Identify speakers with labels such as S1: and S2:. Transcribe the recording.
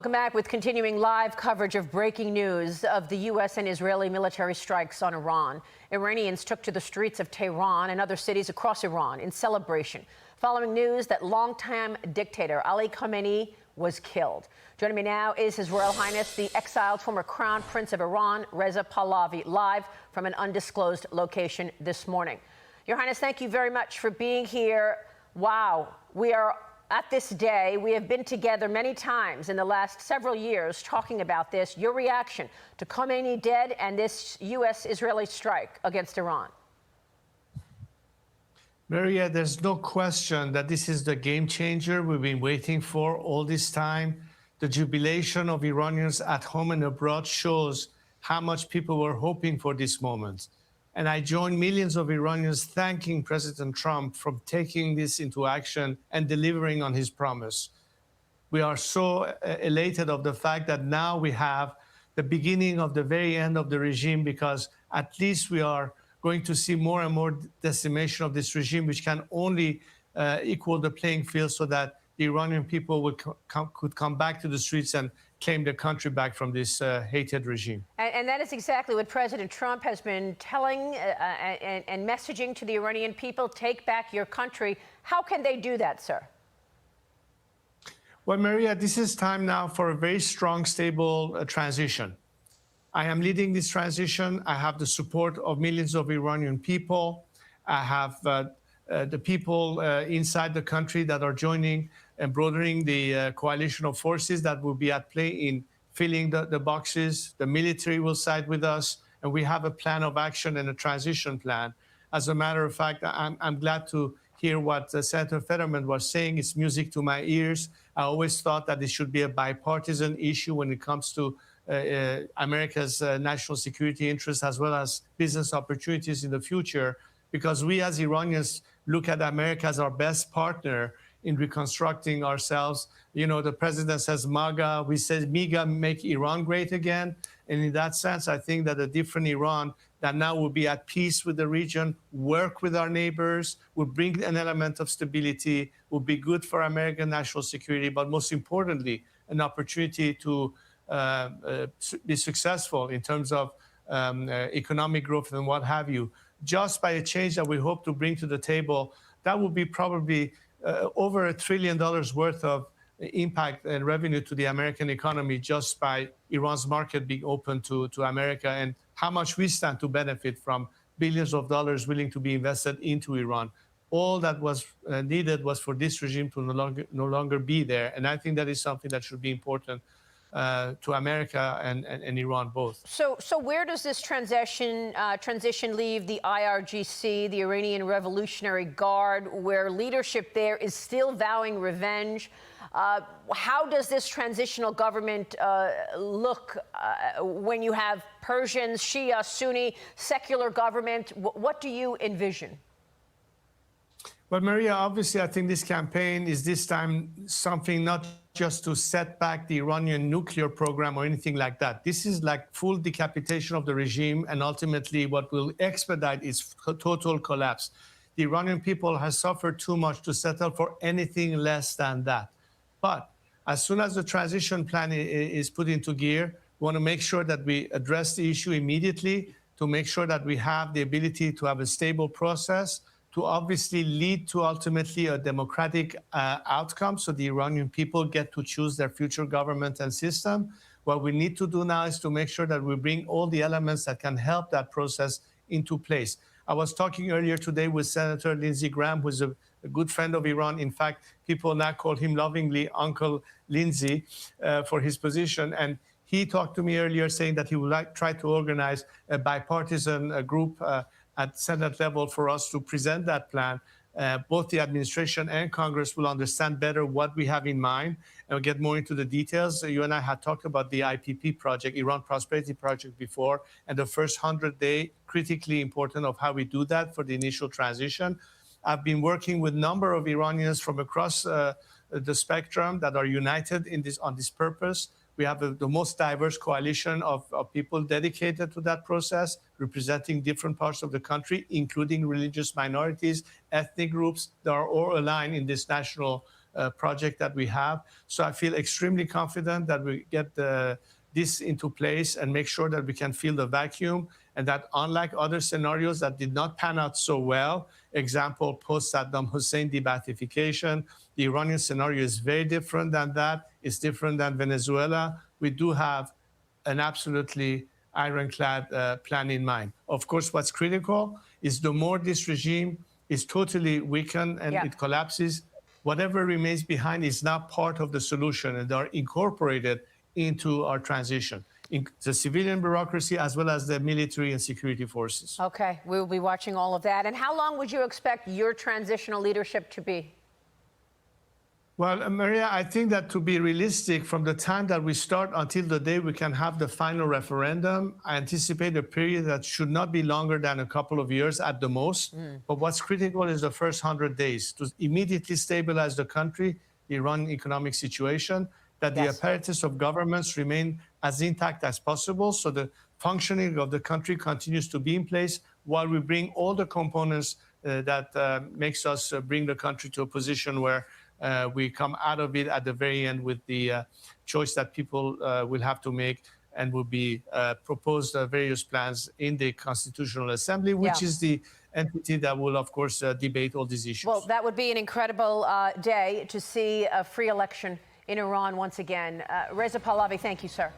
S1: Welcome back with continuing live coverage of breaking news of the U.S. and Israeli military strikes on Iran. Iranians took to the streets of Tehran and other cities across Iran in celebration, following news that longtime dictator Ali Khamenei was killed. Joining me now is His Royal Highness, the exiled former Crown Prince of Iran, Reza Pahlavi, live from an undisclosed location this morning. Your Highness, thank you very much for being here. Wow, we are at this day. We have been together many times in the last several years talking about this. Your reaction to Khamenei dead and this U.S.-Israeli strike against Iran?
S2: Maria, there's no question that this is the game changer we've been waiting for all this time. The jubilation of Iranians at home and abroad shows how much people were hoping for this moment. And I join millions of Iranians thanking President Trump for taking this into action and delivering on his promise. We are so elated of the fact that now we have the beginning of the very end of the regime, because at least we are going to see more and more decimation of this regime, which can only equal the playing field so that the Iranian people could come back to the streets and claim the country back from this hated regime.
S1: And that is exactly what President Trump has been telling and messaging to the Iranian people: take back your country. How can they do that, sir?
S2: Well, Maria, this is time now for a very strong, stable transition. I am leading this transition. I have the support of millions of Iranian people. I have the people inside the country that are joining and broadening the coalition of forces that will be at play in filling the boxes. The military will side with us, and we have a plan of action and a transition plan. As a matter of fact, I'm glad to hear what Senator Fetterman was saying. It's music to my ears. I always thought that it should be a bipartisan issue when it comes to America's national security interests as well as business opportunities in the future, because we as Iranians look at America as our best partner in reconstructing ourselves. You know, the president says MAGA, we say MIGA, make Iran great again. And in that sense, I think that a different Iran that now will be at peace with the region, work with our neighbors, will bring an element of stability, will be good for American national security, but most importantly, an opportunity to be successful in terms of economic growth and what have you. Just by a change that we hope to bring to the table, that will be probably over $1 trillion worth of impact and revenue to the American economy just by Iran's market being open to America, and how much we stand to benefit from billions of dollars willing to be invested into Iran. All that was needed was for this regime to no longer be there. And I think that is something that should be important to America and Iran both.
S1: So where does this transition leave the IRGC, the Iranian Revolutionary Guard, where leadership there is still vowing revenge? How does this transitional government look when you have Persians, Shia, Sunni, secular government? What do you envision?
S2: Well, Maria, obviously, I think this campaign is this time something not just to set back the Iranian nuclear program or anything like that. This is like full decapitation of the regime, and ultimately what will expedite its total collapse. The Iranian people has suffered too much to settle for anything less than that. But as soon as the transition plan is put into gear, we want to make sure that we address the issue immediately, to make sure that we have the ability to have a stable process, to obviously lead to ultimately a democratic outcome so the Iranian people get to choose their future government and system. What we need to do now is to make sure that we bring all the elements that can help that process into place. I was talking earlier today with Senator Lindsey Graham, who's a good friend of Iran. In fact, people now call him lovingly Uncle Lindsey for his position. And he talked to me earlier saying that he would try to organize a bipartisan group at Senate level for us to present that plan. Both the administration and Congress will understand better what we have in mind, and we'll get more into the details. You and I had talked about the IPP project, Iran Prosperity Project, before, and the first 100-day, critically important of how we do that for the initial transition. I've been working with a number of Iranians from across the spectrum that are united in on this purpose. We have the most diverse coalition of people dedicated to that process, representing different parts of the country, including religious minorities, ethnic groups that are all aligned in this national project that we have. So I feel extremely confident that we get this into place and make sure that we can fill the vacuum, and that unlike other scenarios that did not pan out so well, example, post-Saddam Hussein de-Baathification, the Iranian scenario is very different than that. It's different than Venezuela. We do have an absolutely ironclad plan in mind. Of course, what's critical is the more this regime is totally weakened and it collapses, whatever remains behind is not part of the solution, and they are incorporated into our transition, in the civilian bureaucracy as well as the military and security forces.
S1: Okay, we will be watching all of that. And how long would you expect your transitional leadership to be?
S2: Well, Maria, I think that to be realistic, from the time that we start until the day we can have the final referendum, I anticipate a period that should not be longer than a couple of years at the most. But what's critical is the first 100 days to immediately stabilize the country, the Iranian economic situation, that the apparatus of governments remain as intact as possible, so the functioning of the country continues to be in place while we bring all the components that makes us bring the country to a position where we come out of it at the very end with the choice that people will have to make, and will be proposed various plans in the Constitutional Assembly, which is the entity that will, of course, debate all these issues.
S1: Well, that would be an incredible day to see a free election in Iran once again. Reza Pahlavi, thank you, sir.